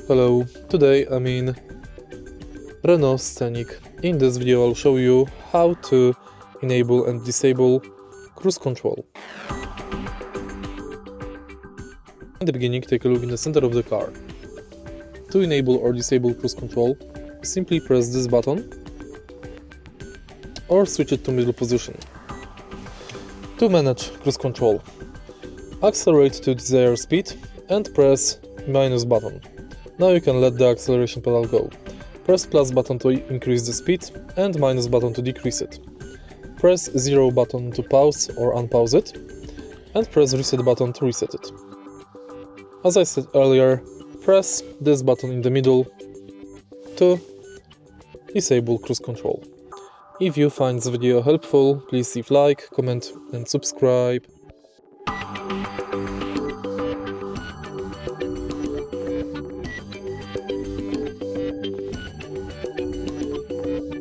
Hello, today I'm in Renault Scenic. In this video I'll show you how to enable and disable cruise control. In the beginning, take a look in the center of the car. To enable or disable cruise control, simply press this button or switch it to middle position. To manage cruise control, accelerate to desired speed and press minus button. Now you can let the acceleration pedal go. Press plus button to increase the speed and minus button to decrease it. Press 0 button to pause or unpause it, and press reset button to reset it. As I said earlier, press this button in the middle to disable cruise control. If you find this video helpful, please leave like, comment and subscribe.